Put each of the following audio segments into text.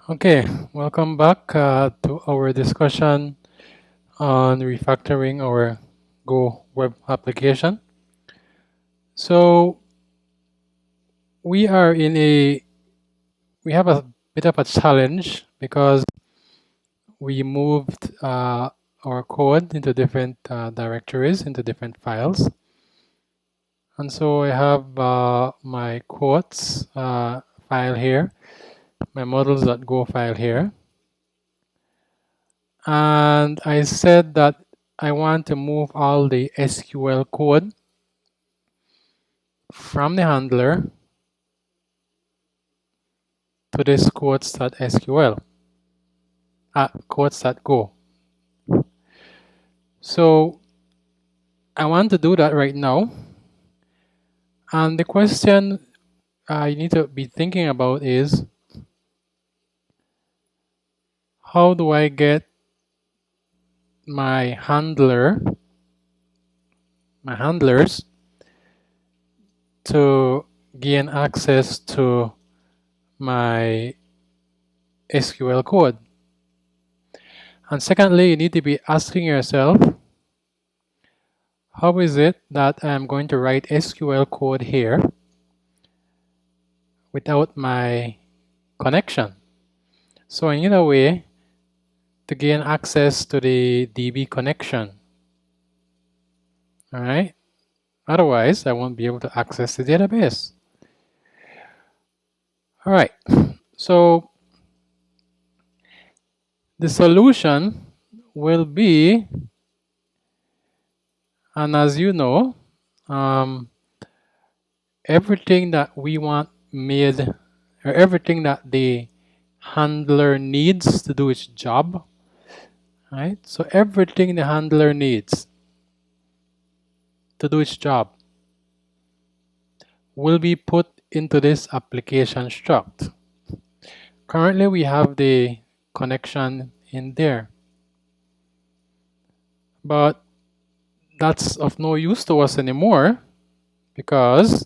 Okay, welcome back to our discussion on refactoring our Go web application. So we have a bit of a challenge because we moved our code into different directories, into different files. And so I have my quotes file here, my models.go file here. And I said that I want to move all the SQL code from the handler to this quotes.sql, quotes.go. So I want to do that right now. And the question you need to be thinking about is, how do I get my handlers to gain access to my SQL code? And secondly, you need to be asking yourself, how is it that I'm going to write SQL code here without my connection? So I need a way to gain access to the DB connection. All right. Otherwise, I won't be able to access the database. All right. So the solution will be, and as you know, everything that we want made, or everything that the handler needs to do its job, right? So everything the handler needs to do its job will be put into this application struct. Currently, we have the connection in there, but that's of no use to us anymore because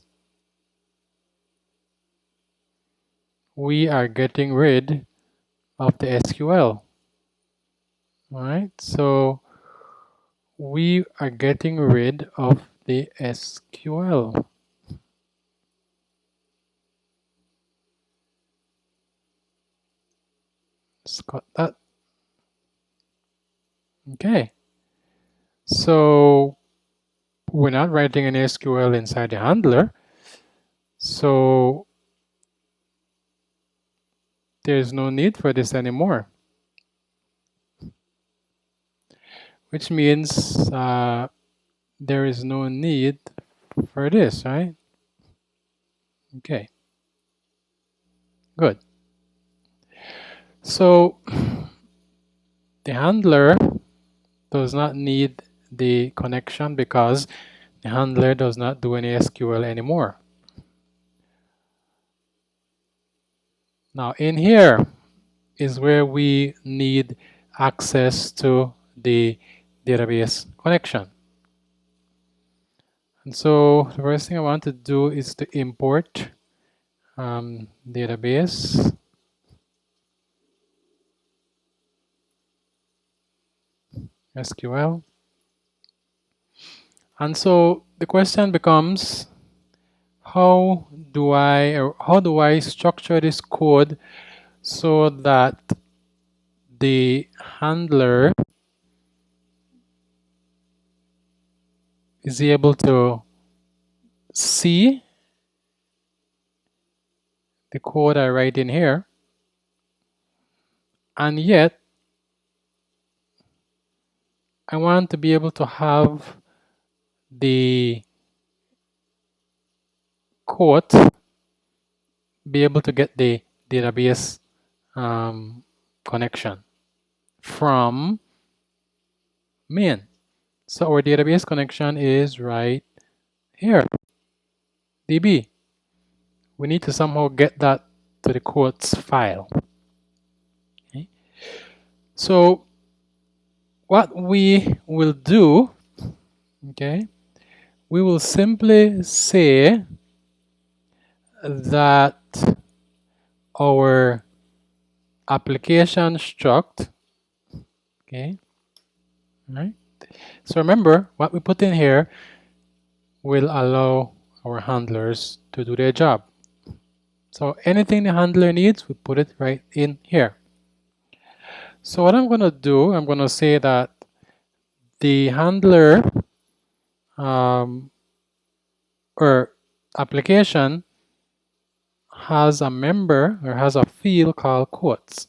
we are getting rid of the SQL. All right, so we are getting rid of the SQL. Let's cut that. Okay, so we're not writing an SQL inside the handler, so there's no need for this anymore, which means there is no need for this, right? Okay, good. So the handler does not need the connection because the handler does not do any SQL anymore. Now in here is where we need access to the database connection. And so the first thing I want to do is to import database SQL. And so the question becomes, how do I structure this code so that the handler is able to see the code I write in here, and yet I want to be able to have the quote be able to get the database connection from main. So our database connection is right here, DB. We need to somehow get that to the quotes file. Okay. So what we will do, okay, we will simply say that our application struct. Okay, all right. So remember, what we put in here will allow our handlers to do their job. So anything the handler needs, we put it right in here. So what I'm going to do, I'm going to say that the handler or application has a member or has a field called quotes.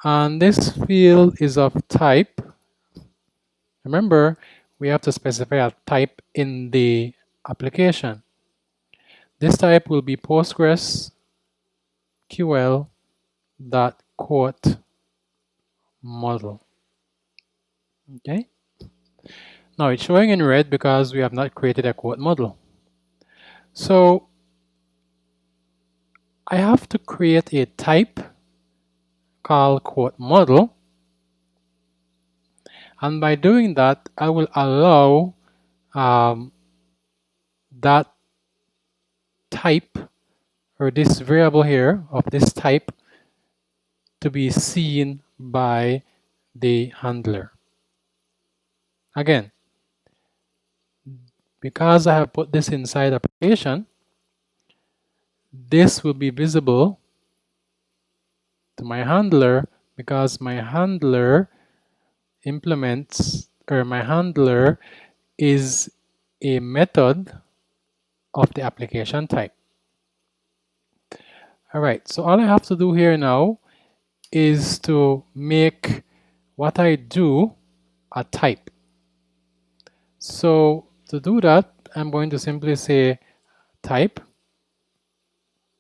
And this field is of type. Remember, we have to specify a type in the application. This type will be PostgreSQL.quote model. Okay. Now it's showing in red because we have not created a quote model. So I have to create a type called quote model, and by doing that, I will allow that type or this variable here of this type to be seen by the handler. Again, because I have put this inside application, this will be visible to my handler because my handler implements, or my handler is a method of the application type. All right, so all I have to do here now is to make what I do a type. So to do that, I'm going to simply say type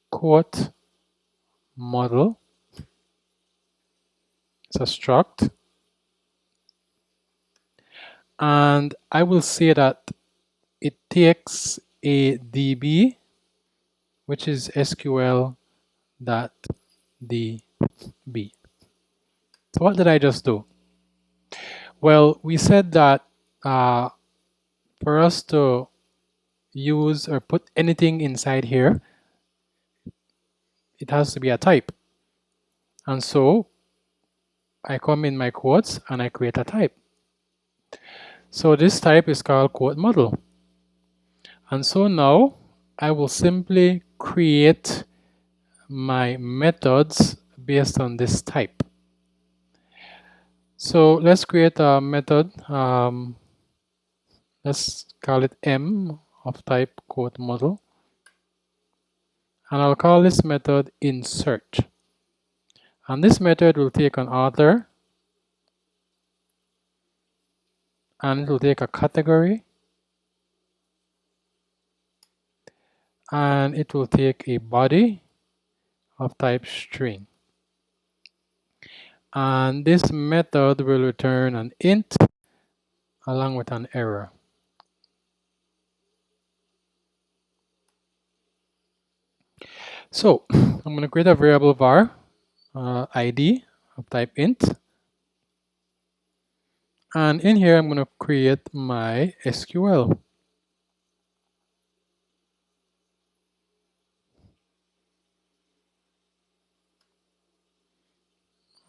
quote model. It's a struct. And I will say that it takes a DB, which is SQL.db. So what did I just do? Well, we said that for us to use or put anything inside here, it has to be a type. And so I come in my quotes and I create a type. So this type is called quote model. And so now I will simply create my methods based on this type. So let's create a method. Let's call it M of type quote model. And I'll call this method insert. And this method will take an author, and it will take a category, and it will take a body of type string. And this method will return an int along with an error. So I'm going to create a variable var id of type int. And in here, I'm going to create my SQL.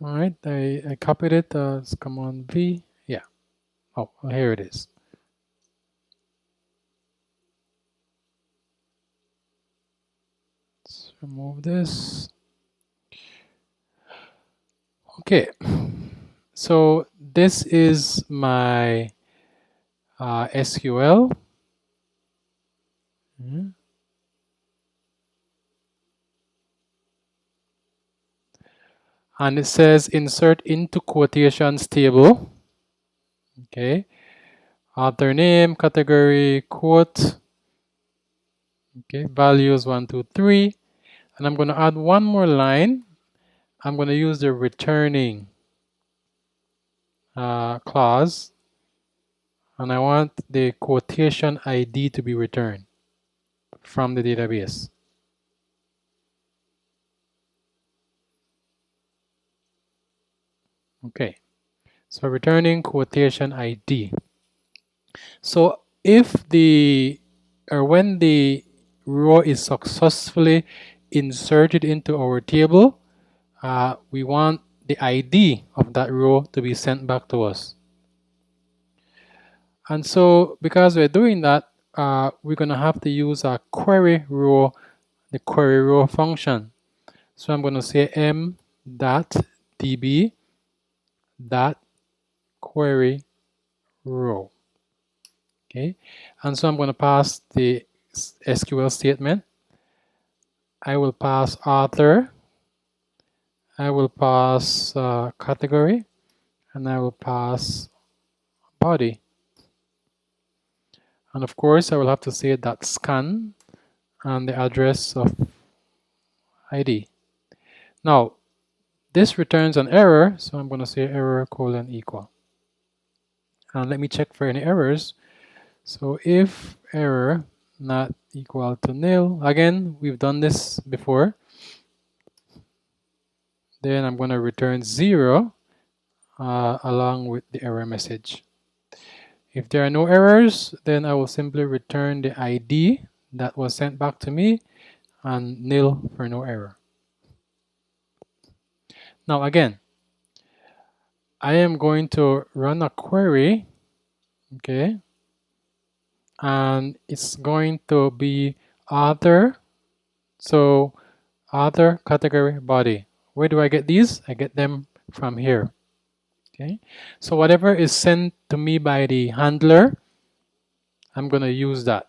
All right, I copied it as command V. Yeah. Oh, here it is. Let's remove this. Okay. So this is my SQL. And it says insert into quotations table. Okay. Author name, category, quote. Okay. Values 1, 2, 3. And I'm going to add one more line. I'm going to use the returning clause. And I want the quotation ID to be returned from the database. Okay, so returning quotation ID. So if when the row is successfully inserted into our table, we want the ID of that row to be sent back to us. And so because we're doing that, we're going to have to use a query row, the query row function. So I'm going to say m.db dot query row. Okay, and so I'm going to pass the SQL statement. I will pass author, I will pass category, and I will pass body. And of course, I will have to say that scan and the address of ID. Now, this returns an error, so I'm going to say error colon equal. And let me check for any errors. So if error not equal to nil, again, we've done this before. Then I'm going to return 0 along with the error message. If there are no errors, then I will simply return the ID that was sent back to me and nil for no error. Now again, I am going to run a query, okay, and it's going to be author, so author, category, body. Where do I get these? I get them from here. Okay, so whatever is sent to me by the handler, I'm going to use that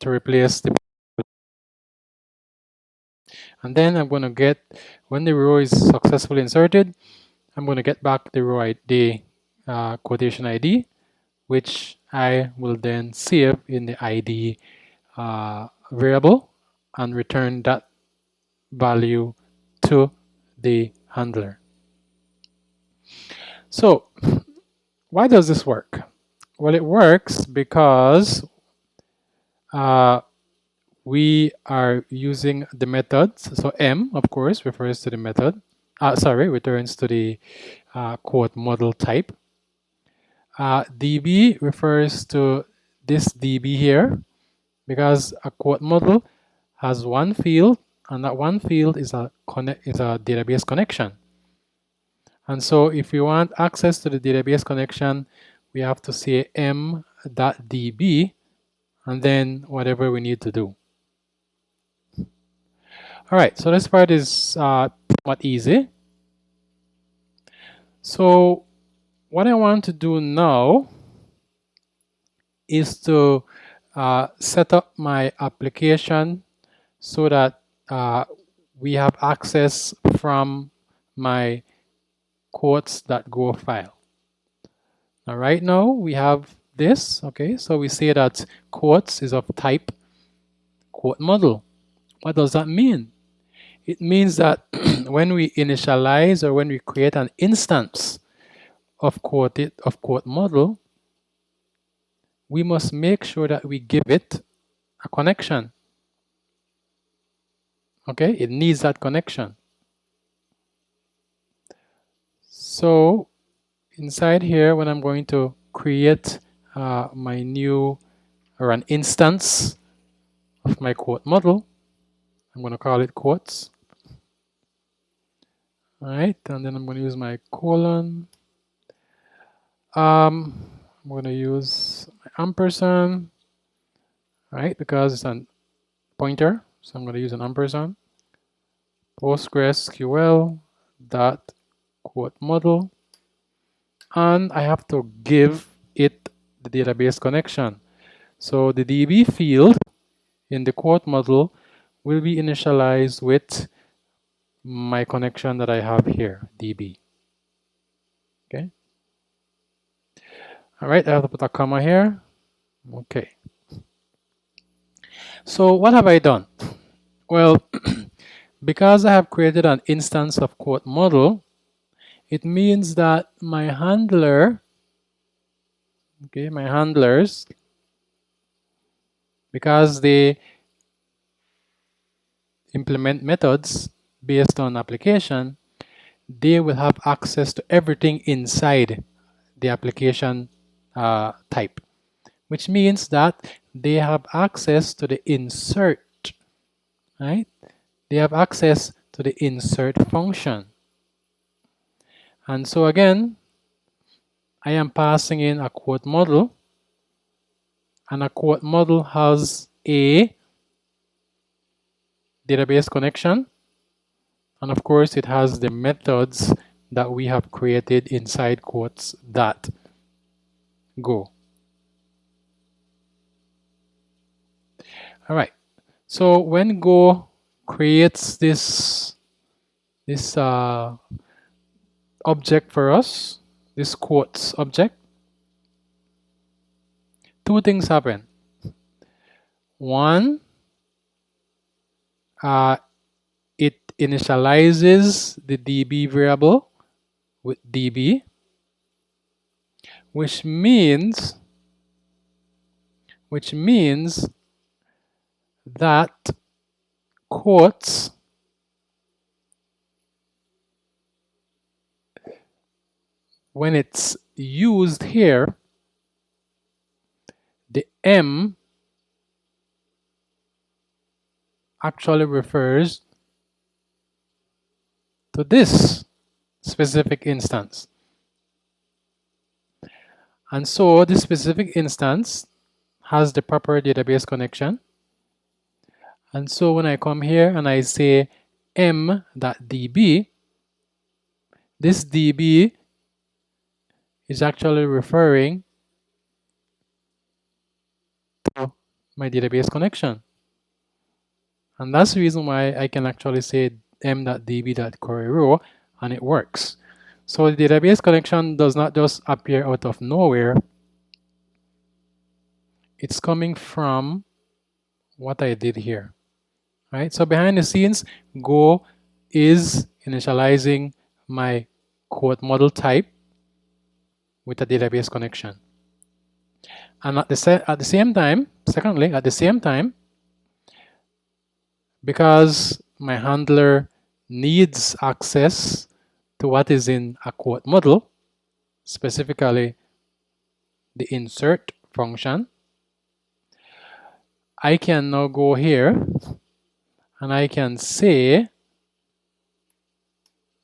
to replace the, and then I'm going to get, when the row is successfully inserted, I'm going to get back the row ID, quotation ID, which I will then save in the ID variable and return that value to the handler. So why does this work? Well, it works because we are using the methods. So M, of course, refers to the method. Returns to the quote model type. DB refers to this DB here, because a quote model has one field, and that one field is a database connection. And so if we want access to the database connection, we have to say m.db and then whatever we need to do. All right, so this part is somewhat easy. So what I want to do now is to set up my application so that we have access from my quotes.go file. Now right now we have this, okay, so we say that quotes is of type quote model. What does that mean? It means that when we initialize or when we create an instance of quote model, we must make sure that we give it a connection. Okay, it needs that connection. So inside here, when I'm going to create my new or an instance of my quote model, I'm going to call it quotes. All right, and then I'm going to use my colon. I'm going to use my ampersand, right, because it's a pointer. So I'm going to use an ampersand. PostgreSQL dot quote model, and I have to give it the database connection. So the DB field in the quote model will be initialized with my connection that I have here, DB. Okay. All right, I have to put a comma here. Okay. So what have I done? Well, because I have created an instance of quote model, it means that my handler, okay, my handlers, because they implement methods based on application, they will have access to everything inside the application type, which means that they have access to the insert, right? They have access to the insert function. And so again, I am passing in a quote model, and a quote model has a database connection, and of course it has the methods that we have created inside quotes that go. All right, so when Go creates this object for us, this quotes object, two things happen. One, it initializes the DB variable with DB, which means that quotes when it's used here, the M actually refers to this specific instance. And so this specific instance has the proper database connection. And so when I come here and I say m.db, this db is actually referring to my database connection. And that's the reason why I can actually say m.db.queryRow and it works. So the database connection does not just appear out of nowhere. It's coming from what I did here. Right? So behind the scenes, Go is initializing my quote model type with a database connection. And at the same time, secondly, at the same time, because my handler needs access to what is in a quote model, specifically the insert function, I can now go here and I can say,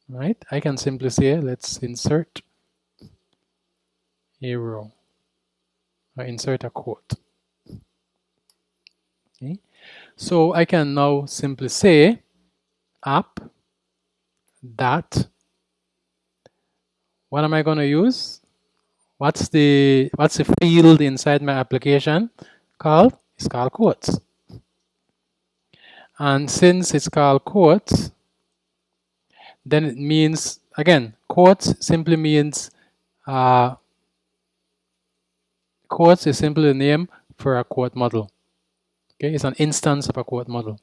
right, I can simply say, let's insert a row, or insert a quote. Okay. So I can now simply say app that, what am I going to use? What's the field inside my application called? It's called quotes. And since it's called quotes, then it means, again, quotes simply means, quotes is simply the name for a quote model. Okay, it's an instance of a quote model.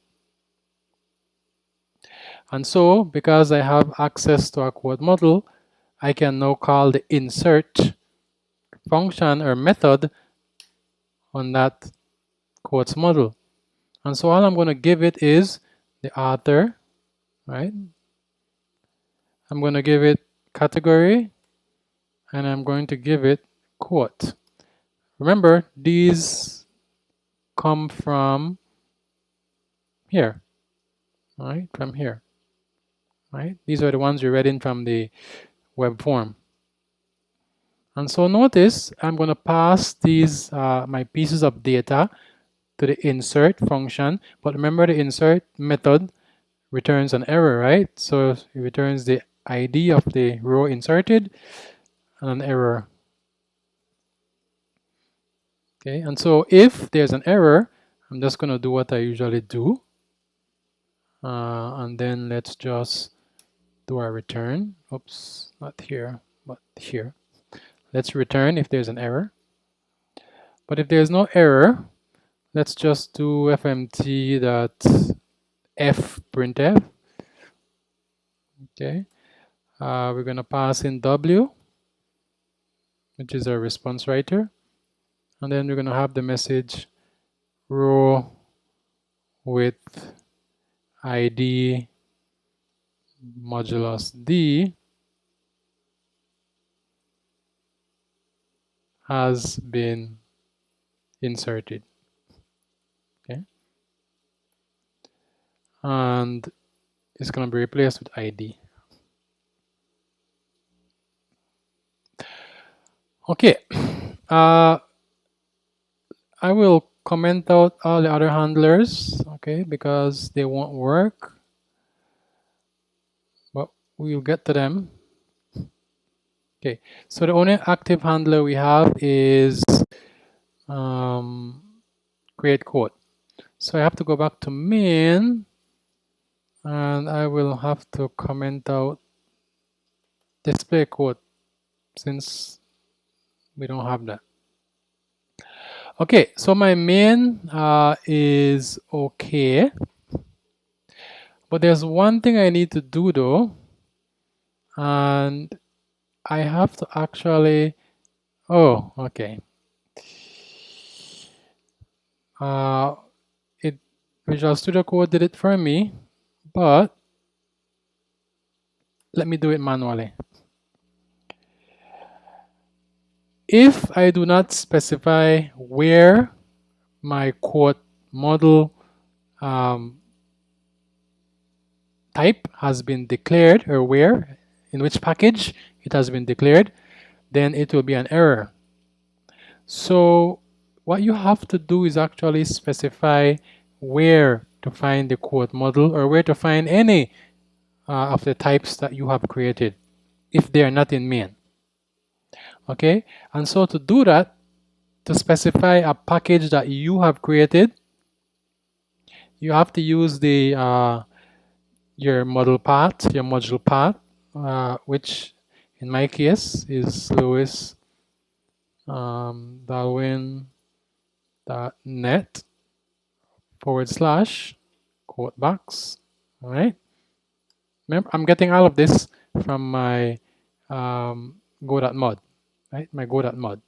And so, because I have access to a quote model, I can now call the insert function or method on that quotes model. And so all I'm going to give it is the author, right? I'm going to give it category, and I'm going to give it quote. Remember, these come from here, right? From here, right? These are the ones you read in from the web form. And so notice I'm going to pass these my pieces of data to the insert function, but remember the insert method returns an error, right? So it returns the ID of the row inserted and an error. Okay, and so if there's an error, I'm just going to do what I usually do, and then let's just do our return. Oops, not here, but here. Let's return if there's an error. But if there's no error, let's just do fmt.fprintf. Okay, we're going to pass in w, which is our response writer, and then we're going to have the message row with ID modulus D has been inserted. Okay, and is going to be replaced with ID. Okay, I will comment out all the other handlers, okay, because they won't work, but we'll get to them. Okay, so the only active handler we have is create code. So I have to go back to main, and I will have to comment out display code since we don't have that. Okay, so my main is okay, but there's one thing I need to do though, and I have to actually, oh, okay. It Visual Studio Code did it for me, but let me do it manually. If I do not specify where my quote model type has been declared, or where, in which package it has been declared, then it will be an error. So what you have to do is actually specify where to find the quote model, or where to find any of the types that you have created if they are not in main. Okay, and so to do that, to specify a package that you have created, you have to use the your model path, your module path, which in my case is Lewis Darwin.net / quote box. All right. Remember, I'm getting all of this from my go.mod, right? My go.mod.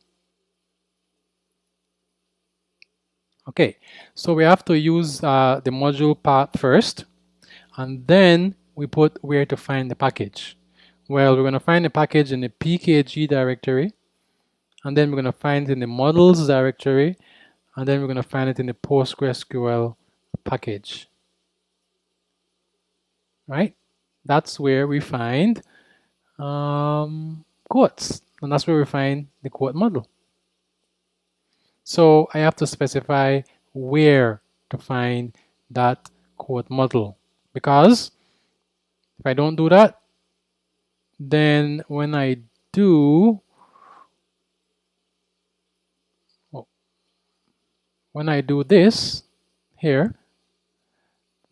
Okay, so we have to use the module path first, and then we put where to find the package. Well, we're going to find the package in the pkg directory, and then we're going to find it in the models directory, and then we're going to find it in the PostgreSQL package. Right? That's where we find quotes, and that's where we find the quote model. So I have to specify where to find that quote model, because if I don't do that, then when I do this here,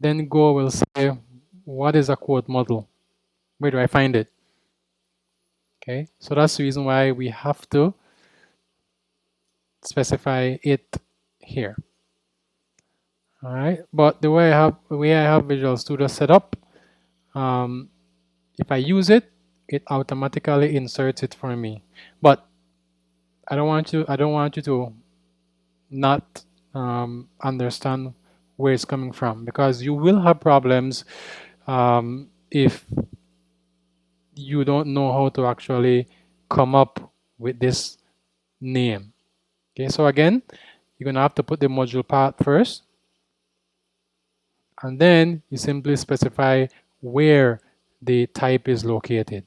then Go will say, what is a quote model? Where do I find it? Okay, so that's the reason why we have to specify it here. All right, but the way I have Visual Studio set up, if I use it, it automatically inserts it for me. But I don't want you to not understand where it's coming from, because you will have problems if you don't know how to actually come up with this name. Okay, so again, you're gonna have to put the module path first, and then you simply specify where the type is located.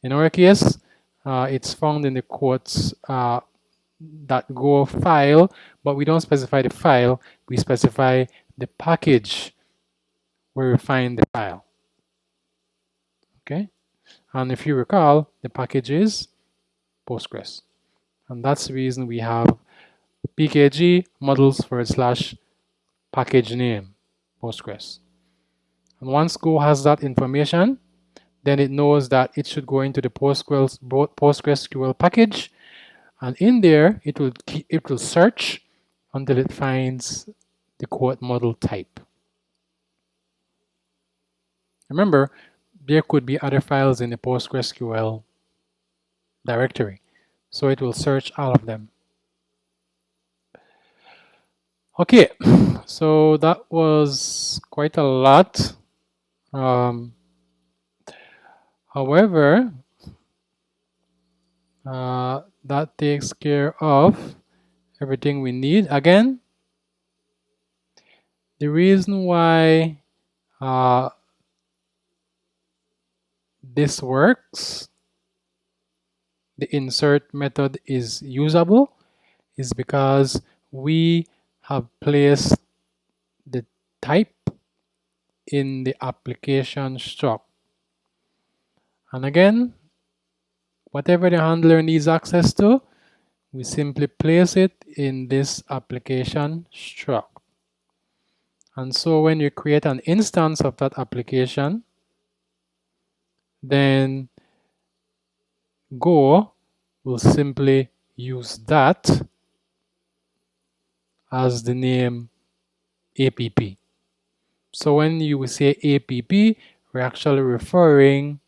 In our case, it's found in the quotes .go file, but we don't specify the file, we specify the package where we find the file. Okay, and if you recall, the package is Postgres, and that's the reason we have pkg models / package name Postgres. And once Go has that information, then it knows that it should go into the PostgreSQL package, and in there it will search until it finds the quote model type. Remember, there could be other files in the PostgreSQL directory, so it will search all of them. Okay, so that was quite a lot. However, that takes care of everything we need. Again, the reason why this works, the insert method is usable, is because we have placed the type in the application struct. And again, whatever the handler needs access to, we simply place it in this application struct. And so when you create an instance of that application, then Go will simply use that as the name app. So when you say app, we're actually referring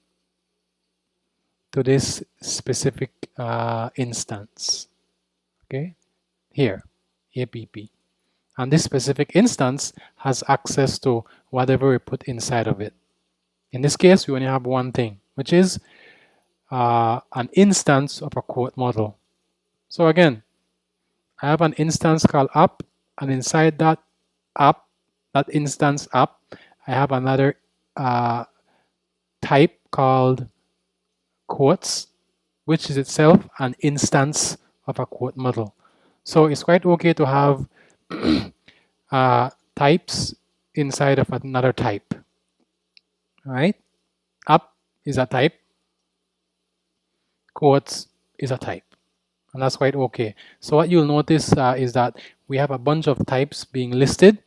to this specific instance. Okay, here, app. And this specific instance has access to whatever we put inside of it. In this case, we only have one thing, which is an instance of a quote model. So again, I have an instance called app, and inside that app, that instance app, I have another type called quotes, which is itself an instance of a quote model. So it's quite okay to have types inside of another type. Right? App is a type, quotes is a type, and that's quite okay. So what you'll notice is that we have a bunch of types being listed,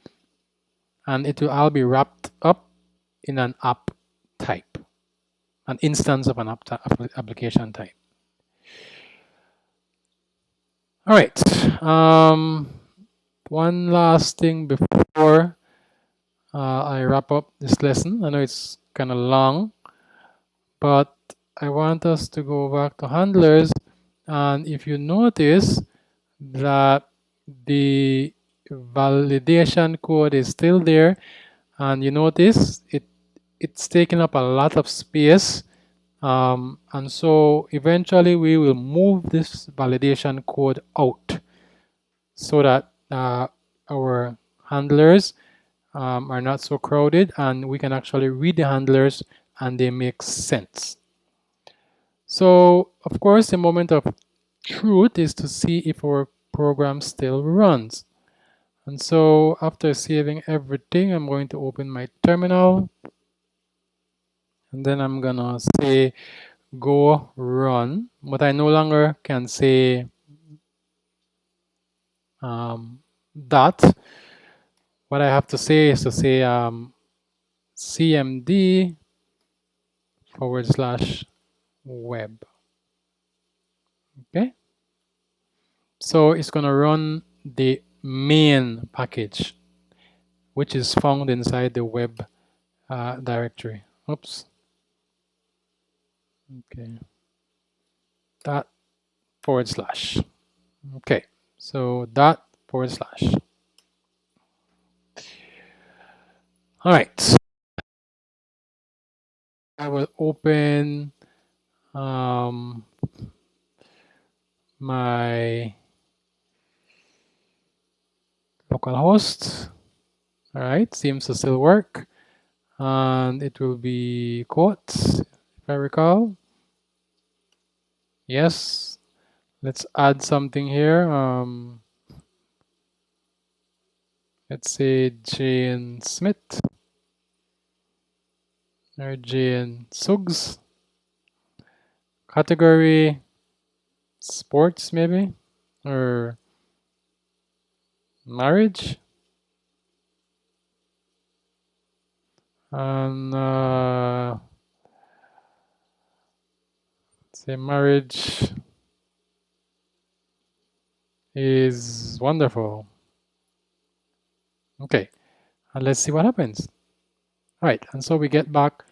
and it will all be wrapped up in an app type, an instance of an application type. All right. One last thing before I wrap up this lesson. I know it's kind of long, but I want us to go back to handlers. And if you notice that the validation code is still there, and you notice it's taking up a lot of space, and so eventually we will move this validation code out so that our handlers are not so crowded, and we can actually read the handlers and they make sense. So of course, the moment of truth is to see if our program still runs. And so after saving everything, I'm going to open my terminal, and then I'm gonna say go run, but I no longer can say that. What I have to say is to say cmd /web. Okay, so it's gonna run the main package, which is found inside the web directory. Oops. Okay, that /. Okay, so that /. All right, I will open my localhost. All right, seems to still work, and it will be quotes, if I recall. Yes, let's add something here. Let's say Jane Smith or Jane Suggs. Category sports, maybe, or marriage. And say marriage is wonderful. Okay, and let's see what happens. All right, and so we get back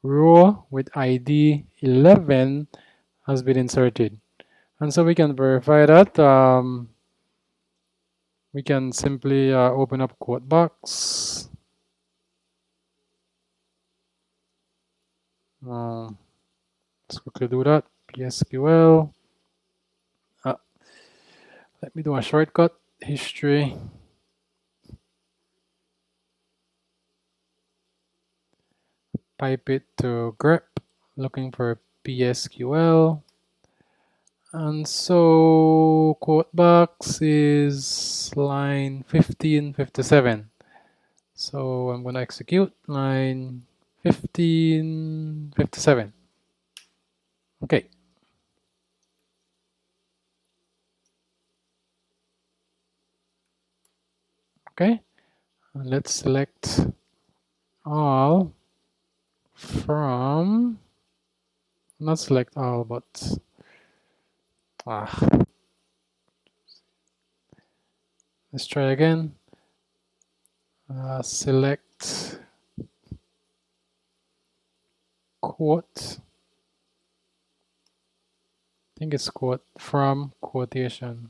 row with ID 11 has been inserted. And so we can verify that. We can simply open up quote box. Let's quickly do that. PSQL. Let me do a shortcut. History. Pipe it to grep. looking for PSQL. And so quote box is line 1557. So I'm going to execute line 1557. Okay. Okay. And let's select all from, not select all, but let's try again. Select quote. I think it's quote from quotations.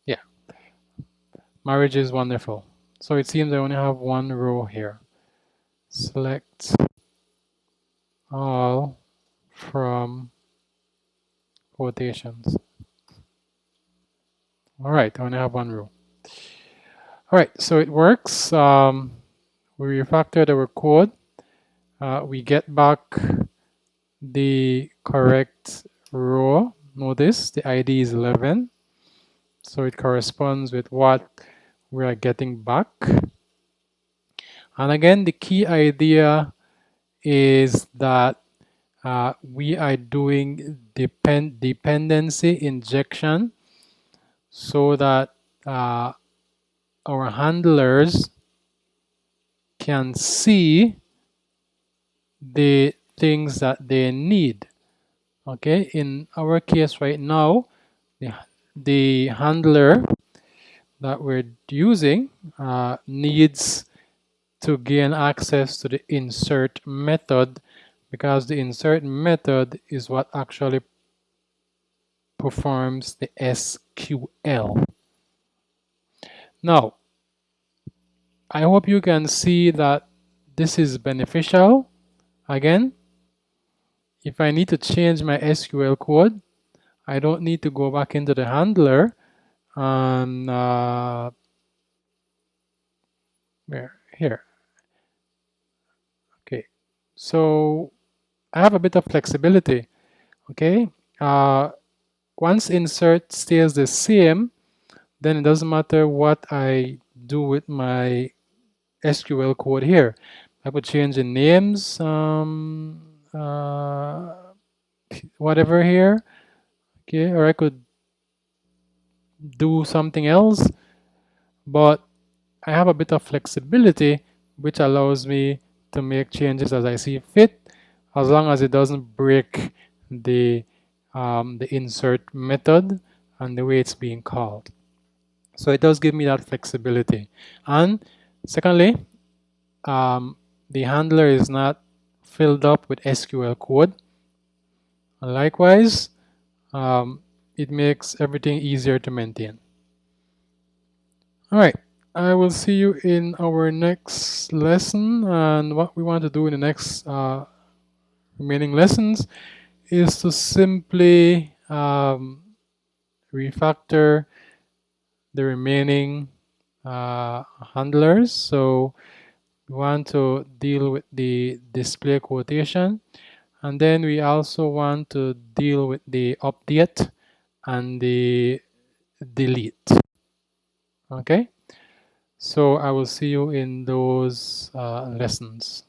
Yeah. Marriage is wonderful. So it seems I only have one row here. Select all from quotations. All right, I only have one row. All right, so it works. We refactored our code. We get back the correct row. Notice the ID is 11. So it corresponds with what we are getting back. And again, the key idea is that we are doing dependency injection so that our handlers can see the things that they need. Okay, in our case right now, the handler that we're using needs to gain access to the insert method, because the insert method is what actually performs the SQL. Now, I hope you can see that this is beneficial. Again, if I need to change my SQL code, I don't need to go back into the handler and here. Okay, so I have a bit of flexibility. Okay, once insert stays the same, then it doesn't matter what I do with my SQL code here. I could change the names, whatever here, okay, or I could do something else, but I have a bit of flexibility which allows me to make changes as I see fit, as long as it doesn't break the insert method and the way it's being called. So it does give me that flexibility. And secondly, the handler is not filled up with SQL code. And likewise, it makes everything easier to maintain. All right, I will see you in our next lesson. And what we want to do in the next remaining lessons is to simply refactor the remaining handlers. So we want to deal with the display quotation, and then we also want to deal with the update and the delete. Okay, so I will see you in those lessons.